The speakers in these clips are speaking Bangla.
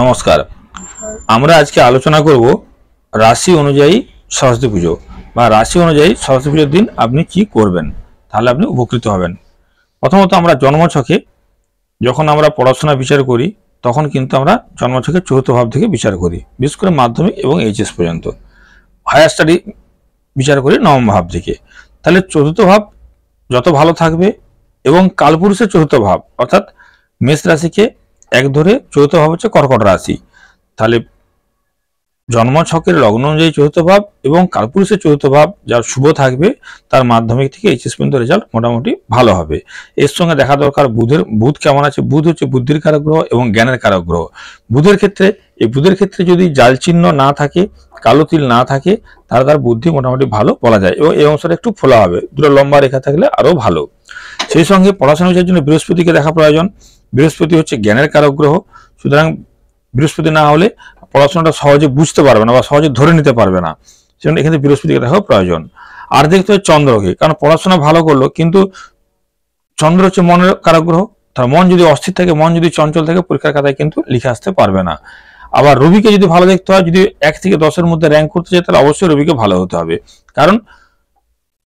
নমস্কার। আমরা আজকে আলোচনা করব রাশি অনুযায়ী সরস্বতী পুজো বা রাশি অনুযায়ী সরস্বতী পুজোর দিন আপনি কি করবেন, তাহলে আপনি উপকৃত হবেন। প্রথমত আমরা জন্মছকে যখন আমরা পড়াশোনা বিচার করি তখন কিন্তু আমরা জন্মছকের চতুর্থ ভাব থেকে বিচার করি, বিশেষ করে মাধ্যমিক এবং এইচএস পর্যন্ত। হায়ার স্টাডি বিচার করি নবম ভাব থেকে। তাহলে চতুর্থ ভাব যত ভালো থাকবে এবং কালপুরুষের চতুর্থ ভাব অর্থাৎ মেষ রাশিকে এক ধরে চতুর্থ ভাব হচ্ছে কর্কট রাশি। তাহলে জন্মছকের লগ্ন অনুযায়ী চতুর্থ ভাব এবং কালপুরুষের চতুর্থ ভাব যার শুভ থাকবে তার মাধ্যমিক থেকে এইচএস পর্যন্ত রেজাল্ট মোটামুটি ভালো হবে। এর সঙ্গে দেখা দরকার বুধ কেমন আছে। বুধ হচ্ছে বুদ্ধির কারক গ্রহ এবং জ্ঞানের কারক গ্রহ। বুধের ক্ষেত্রে যদি জাল চিহ্ন না থাকে, কালো তিল না থাকে, তাহলে তার বুদ্ধি মোটামুটি ভালো বলা যায় এবং এই অংশটা একটু ফোলা হবে, দুটো লম্বা রেখা থাকলে আরো ভালো। সেই সঙ্গে পড়াশোনা বিষয়ের জন্য বৃহস্পতিকে দেখা প্রয়োজন। বৃহস্পতি হচ্ছে জ্ঞানের কারক গ্রহ, সুতরাং বৃহস্পতি না হলে পড়াশোনাটা সহজে বুঝতে পারবে না বা সহজে ধরে নিতে পারবে না, সেজন্য এখানে বৃহস্পতিকে দেখা প্রয়োজন। আর দেখতে হবে চন্দ্রকে, কারণ পড়াশোনা ভালো করলো কিন্তু চন্দ্র হচ্ছে মনের কারক গ্রহ। তার মন যদি অস্থির থাকে, মন যদি চঞ্চল থাকে, পরীক্ষার খাতায় কিন্তু লিখে আসতে পারবে না। আবার রবিকে যদি ভালো দেখতে হয়, যদি 1 থেকে 10-এর মধ্যে র্যাঙ্ক করতে চায় তাহলে অবশ্যই রবিকে ভালো হতে হবে, কারণ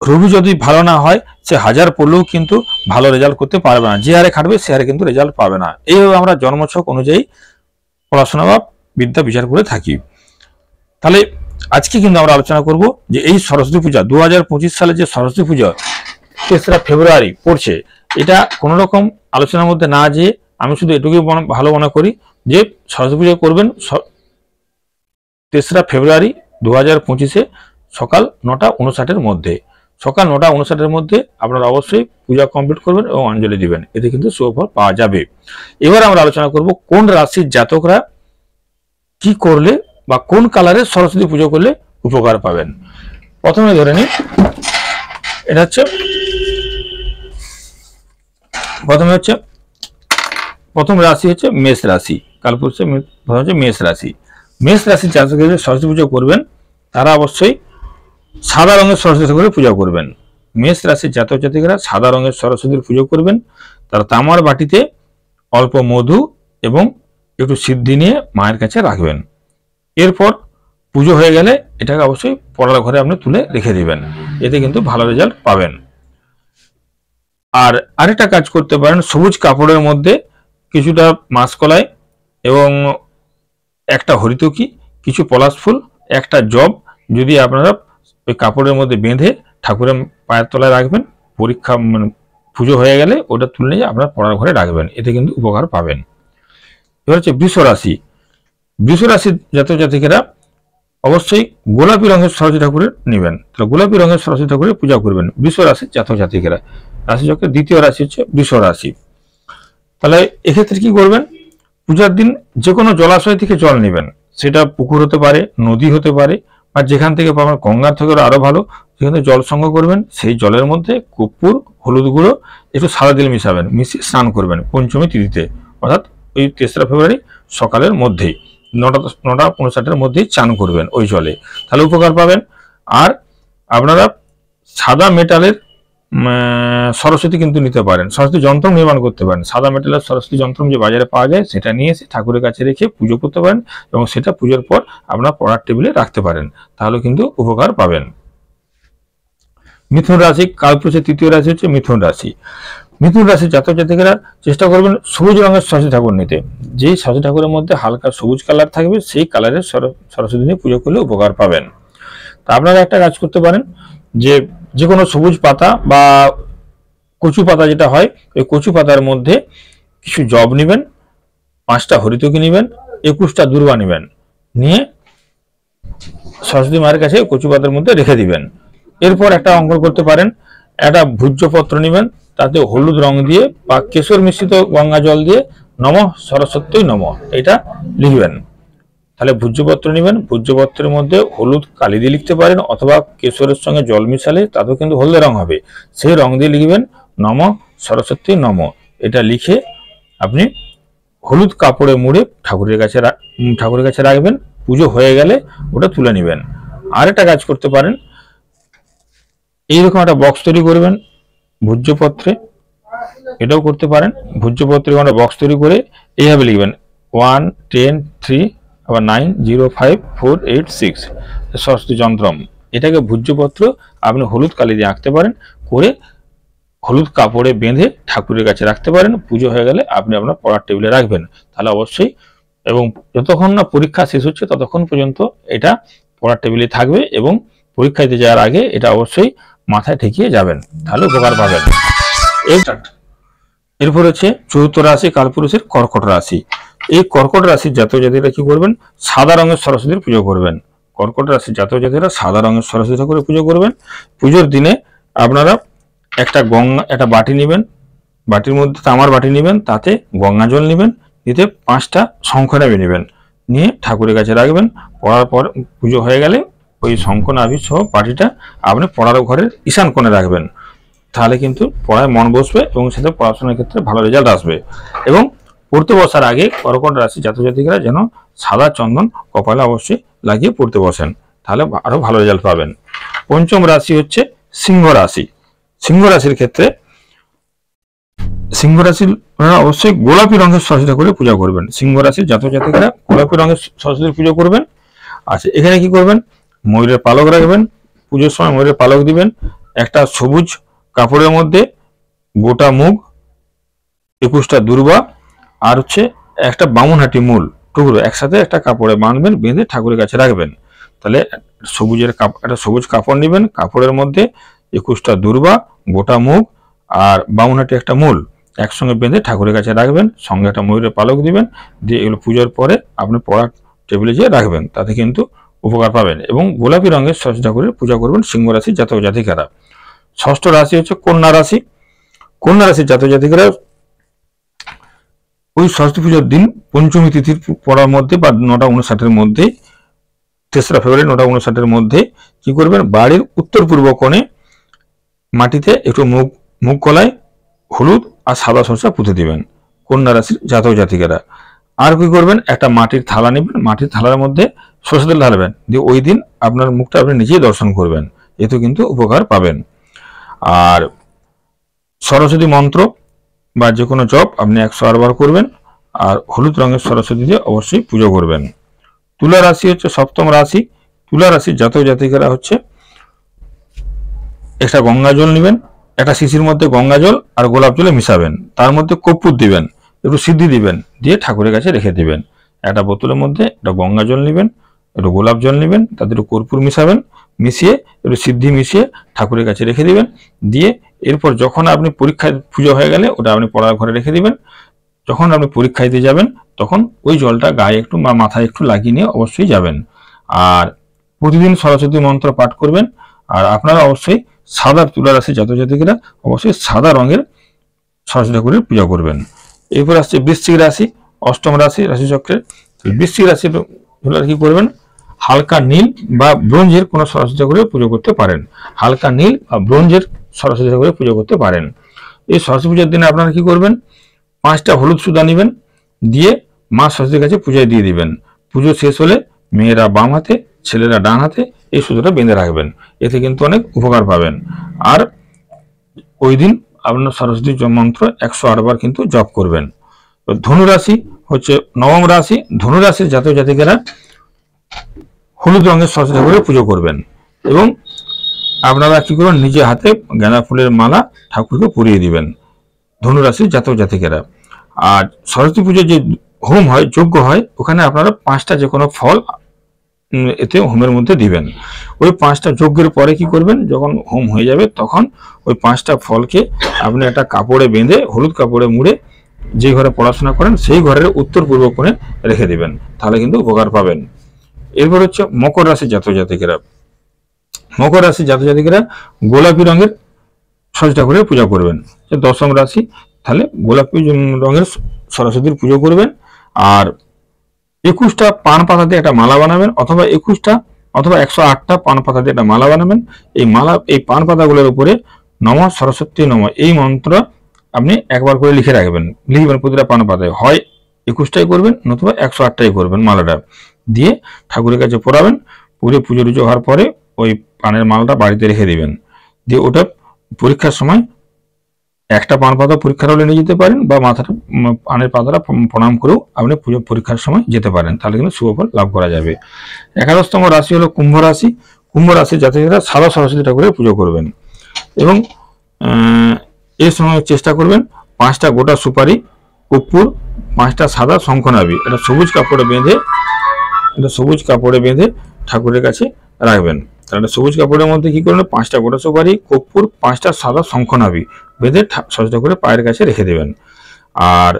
রবি যদি ভালো না হয় সে হাজার পড়লেও কিন্তু ভালো রেজাল্ট করতে পারবে না। যে হারে খাটবে সে হারে কিন্তু রেজাল্ট পাবে না। এইভাবে আমরা জন্মছক অনুযায়ী পড়াশোনা বা বিদ্যা বিচার করে থাকি। তাহলে আজকে কিন্তু আমরা আলোচনা করব যে এই সরস্বতী পূজা 2025 সালে যে সরস্বতী পূজা 3রা ফেব্রুয়ারি পড়ছে, এটা কোন রকম আলোচনার মধ্যে না যেয়ে আমি শুধু এটুকুই ভালো মনে করি যে সরস্বতী পূজা করবেন 3রা ফেব্রুয়ারি 2025-এ সকাল 9:59-এর মধ্যে। সকাল 9:59-এর মধ্যে আপনারা অবশ্যই পূজা কমপ্লিট করবেন এবং অঞ্জলি দিবেন, এতে কিন্তু শুভফল পাওয়া যাবে। এবার আমরা আলোচনা করব কোন রাশির জাতকরা কি করলে বা কোন কালারের সরস্বতী পুজো করলে উপকার পাবেন। প্রথমে ধরে নিই, এটা হচ্ছে প্রথম রাশি হচ্ছে মেষ রাশি। কালপুরুষে হচ্ছে মেষ রাশি। মেষ রাশির জাতকরা সরস্বতী পুজো করবেন তারা অবশ্যই সাদা রঙের সরস্বতী ঠাকুরের পূজা করবেন। মেষ রাশির জাতক জাতিকারা সাদা রঙের সরস্বতীর পুজো করবেন। তারা তামার বাটিতে অল্প মধু এবং একটু সিদ্ধি নিয়ে মায়ের কাছে রাখবেন। এরপর পুজো হয়ে গেলে এটাকে অবশ্যই পড়ার ঘরে আপনি তুলে রেখে দিবেন, এতে কিন্তু ভালো রেজাল্ট পাবেন। আর আরেকটা কাজ করতে পারেন, সবুজ কাপড়ের মধ্যে কিছুটা মাসকলাই এবং একটা হরিতকি, কিছু পলাশ ফুল, একটা জব যদি আপনারা ওই কাপড়ের মধ্যে বেঁধে ঠাকুরের পায়ের তলায় রাখবেন, পরীক্ষা পুজো হয়ে গেলে ওটা তুলে নিয়ে আপনার পড়ার ঘরে রাখবেন, এতে কিন্তু উপকার পাবেন। এবার হচ্ছে বৃষ রাশি। বৃষ রাশির জাতক জাতিকেরা অবশ্যই গোলাপি রঙের সরস্বতী ঠাকুরের নেবেন। তাহলে গোলাপি রঙের সরস্বতী ঠাকুরের পূজা করবেন বৃষ রাশির জাতক জাতিকেরা। রাশিচক্রের দ্বিতীয় রাশি হচ্ছে বৃষ রাশি। তাহলে এক্ষেত্রে কি করবেন, পূজার দিন যে কোনো জলাশয় থেকে জল নেবেন, সেটা পুকুর হতে পারে, নদী হতে পারে, আর যেখান থেকে পাবেন, গঙ্গার থেকে আরো ভালো, যেখান থেকে জল সংগ্রহ করবেন সেই জলের মধ্যে কর্পূর, হলুদ গুঁড়ো, একটু সাদা তেল মিশাবেন, মিশিয়ে স্নান করবেন পঞ্চমী তিথিতে, অর্থাৎ ওই 3রা ফেব্রুয়ারি সকালের মধ্যেই 9:59-এর মধ্যেই চান করবেন ওই জলে, তাহলে উপকার পাবেন। আর আপনারা সাদা মেটালের সরস্বতী কিন্তু নিতে পারেন, সরস্বতী যন্ত্র নির্মাণ করতে পারেন। সাদা মেটালের সরস্বতী যন্ত্র যে বাজারে পাওয়া যায় সেটা নিয়ে এসে ঠাকুরের কাছে রেখে পুজো করতে পারেন এবং সেটা পুজোর পর আপনার পড়ার টেবিলে রাখতে পারেন, তাহলে কিন্তু উপকার পাবেন। মিথুন রাশি। কালপুরুষের তৃতীয় রাশি হচ্ছে মিথুন রাশি। মিথুন রাশির জাতক জাতিকারা চেষ্টা করবেন সবুজ রঙের সরস্বতী ঠাকুর নিতে। যেই সরস্বতী ঠাকুরের মধ্যে হালকা সবুজ কালার থাকবে সেই কালারের সরস্বতী নিয়ে পুজো করলে উপকার পাবেন। তা আপনারা একটা কাজ করতে পারেন, যে কোনো সবুজ পাতা বা কচু পাতা যেটা হয়, ওই কচু পাতার মধ্যে কিছু জব নেবেন, 5টা হরিতকি নেবেন, 21টা দুর্বা নেবেন, নিয়ে সরস্বতী মায়ের কাছে কচু পাতার মধ্যে রেখে দিবেন। এরপর একটা অঙ্কন করতে পারেন, একটা ভূজ্যপত্র নেবেন, তাতে হলুদ রং দিয়ে বা কেশর মিশ্রিত গঙ্গা জল দিয়ে নমঃ সরস্বতী নমঃ এটা লিখবেন। তাহলে ভূজ্যপত্র নেবেন, ভূজ্যপত্রের মধ্যে হলুদ কালি দিয়ে লিখতে পারেন অথবা কেশরের সঙ্গে জল মিশালে তাতেও কিন্তু হলদে রং হবে, সেই রং দিয়ে লিখবেন নমঃ সরস্বতী নমঃ। এটা লিখে আপনি হলুদ কাপড়ে মুড়ে ঠাকুরের কাছে রাখবেন। পুজো হয়ে গেলে ওটা তুলে নেবেন। আর একটা কাজ করতে পারেন, এইরকম একটা বক্স তৈরি করবেন ভূজ্যপত্রে, এটাও করতে পারেন। ভূজ্যপত্রে একটা বক্স তৈরি করে এইভাবে লিখবেন 110 3 আবার 905486 সরস্বতী যন্ত্রম। এটাকে ভূজ্যপত্র আপনি হলুদ কালি দিয়ে আঁকতে পারেন, করে হলুদ কাপড়ে বেঁধে ঠাকুরের কাছে রাখতে পারেন। পুজো হয়ে গেলে আপনি আপনার পড়ার টেবিলে রাখবেন, তাহলে অবশ্যই, এবং যতক্ষণ না পরীক্ষা শেষ হচ্ছে ততক্ষণ পর্যন্ত এটা পড়ার টেবিলে থাকবে, এবং পরীক্ষা দিতে যাওয়ার আগে এটা অবশ্যই মাথায় ঠেকিয়ে যাবেন, তাহলে উপকার পাবেন। এরপর হচ্ছে চতুর্থ রাশি কালপুরুষের কর্কট রাশি। এই কর্কট রাশির জাতক জাতিরা কি করবেন? সাদা রঙের সরস্বতীর পুজো করবেন। কর্কট রাশির জাতক জাতিরা সাদা রঙের সরস্বতী ঠাকুরের পুজো করবেন। পুজোর দিনে আপনারা একটা বাটি নেবেন, বাটির মধ্যে তামার বাটি নেবেন, তাতে গঙ্গা জল নেবেন, দিতে 5টা শঙ্খ নেবেন, নিয়ে ঠাকুরের কাছে রাখবেন। পড়ার পর পুজো হয়ে গেলে ওই শঙ্খ নাভি সহ বাটিটা আপনি পড়ার ঘরের ঈশান কোণে রাখবেন, তাহলে কিন্তু পড়ায় মন বসবে এবং সাথে পড়াশোনার ক্ষেত্রে ভালো রেজাল্ট আসবে। এবং পড়তে বসার আগে কর্কট রাশি জাতক জাতিকারা যেন সাদা চন্দন কপালে অবশ্যই লাগিয়ে পড়তে বসেন, তাহলে আরো ভালো রেজাল্ট পাবেন। পঞ্চম রাশি হচ্ছে সিংহ রাশি। সিংহ রাশির ক্ষেত্রে সিংহ রাশির অবশ্যই গোলাপি রঙের সরস্বতী করে পূজা করবেন। সিংহ রাশির জাতক জাতিকারা গোলাপি রঙের সরস্বতীর পুজো করবেন। আচ্ছা, এখানে কি করবেন? ময়ূরের পালক রাখবেন, পুজোর সময় ময়ূরের পালক দিবেন। একটা সবুজ কাপড়ের মধ্যে গোটা মুগ, 21টা দুর্বা, আর হচ্ছে একটা বামুনহাটি মূল টুকরো একসাথে একটা কাপড়ে বাঁধবেন, বেঁধে ঠাকুরের কাছে রাখবেন। তাহলে একটা সবুজ কাপড় নেবেন, কাপড়ের মধ্যে 21টা দুর্বা, গোটা মুগ আর বামুনহাটি একটা মূল একসঙ্গে বেঁধে ঠাকুরের কাছে রাখবেন, সঙ্গে একটা ময়ূরের পালক দিবেন, দিয়ে এগুলো পুজোর পরে আপনি পড়ার টেবিলে যেয়ে রাখবেন, তাতে কিন্তু উপকার পাবেন। এবং গোলাপি রঙের সরস্বতী ঠাকুরের পূজা করবেন সিংহ রাশির জাতক জাতিকারা। ষষ্ঠ রাশি হচ্ছে কন্যা রাশি। কন্যা রাশির জাতক জাতিকারা ওই সরস্বতী পুজোর দিন পঞ্চমী তিথির পড়ার মধ্যে বা 9:59 মধ্যে, 3রা ফেব্রুয়ারি 9:59 মধ্যে কি করবেন? বাড়ির উত্তর পূর্ব কোণে মাটিতে একটু মুগ কলাই, হলুদ আর সাদা সরষা পুঁতে দিবেন কন্যা রাশির জাতক জাতিকারা। আর কি করবেন? একটা মাটির থালা নেবেন, মাটির থালার মধ্যে সরষে তেল ঢালবেন, দিয়ে ওই দিন আপনার মুখটা আপনি নিজেই দর্শন করবেন, এতে কিন্তু উপকার পাবেন। আর সরস্বতী মন্ত্র বা যে কোনো জপ আপনি 108 বার করবেন, আর হলুদ রঙের সরস্বতী দিয়ে অবশ্যই পুজো করবেন। তুলা রাশি হচ্ছে সপ্তম রাশি। তুলা রাশির জাতক জাতিকারা হচ্ছে একটা গঙ্গা জল নেবেন, একটা শিশির মধ্যে গঙ্গা জল আর গোলাপ জলে মিশাবেন, তার মধ্যে কর্পূর দিবেন, একটু সিদ্ধি দিবেন, দিয়ে ঠাকুরের কাছে রেখে দিবেন। একটা বোতলের মধ্যে একটা গঙ্গা জল নেবেন, একটু গোলাপ জল নেবেন, তাতে একটু কর্পূর মিশাবেন, মিশিয়ে একটু সিদ্ধি মিশিয়ে ঠাকুরের কাছে রেখে দিবেন। দিয়ে এরপর যখন আপনি পরীক্ষায় পুজো হয়ে গেলে ওটা আপনি পড়ার ঘরে রেখে দিবেন। যখন আপনি পরীক্ষা দিতে যাবেন তখন ওই জলটা গায়ে একটু বা মাথায় একটু লাগিয়ে নিয়ে অবশ্যই যাবেন। আর প্রতিদিন সরস্বতী মন্ত্র পাঠ করবেন। আর আপনারা অবশ্যই সাদা, তুলা রাশি জাতক জাতিকারা অবশ্যই সাদা রঙের সরস্বতী ঠাকুরের পূজা করবেন। এরপর আসছে বৃশ্চিক রাশি, অষ্টম রাশি রাশিচক্রের। বৃশ্চিক রাশির কি করবেন? হালকা নীল বা ব্রোঞ্জের কোনো সরস্বতী ঠাকুরের পুজো করতে পারেন। হালকা নীল বা ব্রোঞ্জের সরস্বতী ঠাকুরের পুজো করতে পারেন। এই সরস্বতী পূজার দিনে আপনারা কি করবেন? 5টা হলুদ সুতা নেবেন, দিয়ে মা সরস্বতীর কাছে পূজায় দিয়ে দিবেন। পুজো শেষ হলে মেয়েরা বাম হাতে, ছেলেরা ডান হাতে এই সুতোটা বেঁধে রাখবেন, এতে কিন্তু অনেক উপকার পাবেন। আর ওই দিন আপনার সরস্বতী মন্ত্র 108 বার কিন্তু জপ করবেন। ধনু রাশি হচ্ছে নবম রাশি। ধনু রাশির জাতক জাতিকারা হলুদ রঙের সরস্বতী ঠাকুরের পুজো করবেন, এবং আপনারা কি করবেন? নিজে হাতে গাঁদা ফুলের মালা ঠাকুরকে পরিয়ে দিবেন ধনু রাশির জাতক জাতিকারা। আর সরস্বতী পুজোর যে হোম হয়, যজ্ঞ হয়, ওখানে আপনারা 5টা যে কোনো ফল এতে হোমের মধ্যে দিবেন। ওই 5টা যজ্ঞের পরে কি করবেন? যখন হোম হয়ে যাবে তখন ওই 5টা ফলকে আপনি একটা কাপড়ে বেঁধে, হলুদ কাপড়ে মুড়ে, যে ঘরে পড়াশোনা করেন সেই ঘরের উত্তর পূর্ব কোণে রেখে দিবেন, তাহলে কিন্তু উপকার পাবেন। এরপর হচ্ছে মকর রাশির জাতক জাতিকারা। মকর রাশির জাতক জাতিকারা গোলাপি রঙের সরস্বতী ঠাকুরের পূজা করবেন। দশম রাশি, তাহলে গোলাপি রঙের সরস্বতীর পুজো করবেন। আর 21টা পান পাতা দিয়ে একটা মালা বানাবেন, অথবা 108টা পান পাতা দিয়ে একটা মালা বানাবেন। এই পান পাতাগুলোর উপরে নমঃ সরস্বতী নমঃ এই মন্ত্র আপনি একবার করে লিখে রাখবেন, লিখবেন প্রতিটা পান পাতায়। হয় 21টাই করবেন, নতুবা 108টাই করবেন মালাটা, দিয়ে ঠাকুরের কাছে পড়াবেন। পুজো টুজো হওয়ার পরে ওই পানের মালাটা বাড়িতে রেখে দিবেন, দিয়ে ওটা পরীক্ষার সময় একটা পান পাতা পরীক্ষার হলে নিয়ে যেতে পারেন, বা মাথাটা পানের পাতাটা প্রণাম করেও আপনি পুজো পরীক্ষার সময় যেতে পারেন, তাহলে কিন্তু শুভফল লাভ করা যাবে। 11তম রাশি হলো কুম্ভ রাশি। কুম্ভ রাশি জাতকেরা সাদা সরস্বতী ঠাকুরের পুজো করবেন এবং এর সময় চেষ্টা করবেন 5টা গোটা সুপারি, কর্পূর, 5টা সাদা শঙ্খনাবি এটা সবুজ কাপড়ে বেঁধে ঠাকুরের কাছে রাখবেন। তাহলে সবুজ কাপড়ের মধ্যে কি করবেন, 5টা গোটা সুপারি, কর্পূর, 5টা সাদা শঙ্খনাবি বেঁধে সরস্বতী ঠাকুরের পায়ের কাছে রেখে দেবেন। আর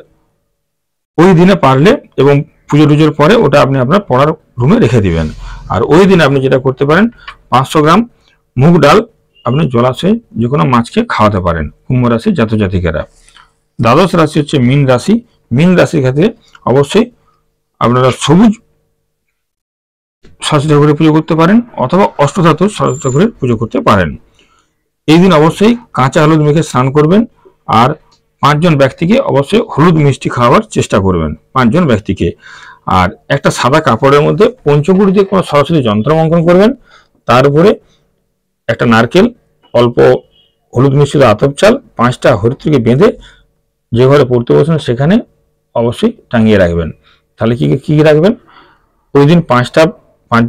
ওই দিনে পারলে এবং পুজো টুজোর পরে ওটা আপনি আপনার পড়ার রুমে রেখে দিবেন। আর ওই দিন আপনি যেটা করতে পারেন, 500 গ্রাম মুগ ডাল আপনি জলাশয়ে যে কোনো মাছকে খাওয়াতে পারেন কুম্ভ রাশির জাতজাতিকেরা। 12শ রাশি হচ্ছে মীন রাশি। মীন রাশির ক্ষেত্রে অবশ্যই আপনারা সবুজ সরস্বতী ঠাকুরের পুজো করতে পারেন অথবা অষ্টধাতু সরস্বতী ঠাকুরের পুজো করতে পারেন। এই দিন অবশ্যই কাঁচা হলুদ মেখে স্নান করবেন আর 5 জন ব্যক্তিকে অবশ্যই হলুদ মিষ্টি খাওয়ার চেষ্টা করবেন, 5 জন ব্যক্তিকে। আর একটা সাদা কাপড়ের মধ্যে পঞ্চমুড়ি দিয়ে কোনো সরস্বতী যন্ত্র অঙ্কন করবেন, তার উপরে একটা নারকেল, অল্প হলুদ মিশ্রিত আতপ চাল, 5টা হরিতৃকে বেঁধে যে ঘরে পড়তে বসেন সেখানে অবশ্যই টাঙিয়ে রাখবেন। তাহলে কি রাখবেন, ওই দিন 5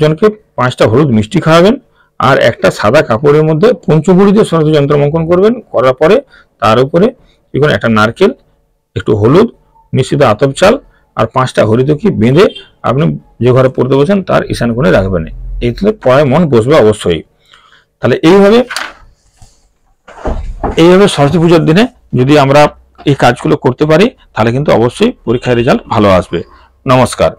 জনকে 5টা হলুদ মিষ্টি খাওয়াবেন আর একটা সাদা কাপড়ের মধ্যে পঞ্চমুড়ি দিয়ে সরস্বতী যন্ত্র অঙ্কন করবেন। করার পরে তার উপরে একটা নারকেল, একটু হলুদ মিশ্রিত আতপ চাল আর 5টা হরিতকি বেঁধে আপনি যে ঘরে পড়তে বসেন তার ঈশান কোণে রাখবেন। এইগুলো পড়ায় মন বসবে অবশ্যই। তাহলে এইভাবে সরস্বতী পুজোর দিনে যদি আমরা এই কাজগুলো করতে পারি তাহলে কিন্তু অবশ্যই পরীক্ষার রেজাল্ট ভালো আসবে। নমস্কার।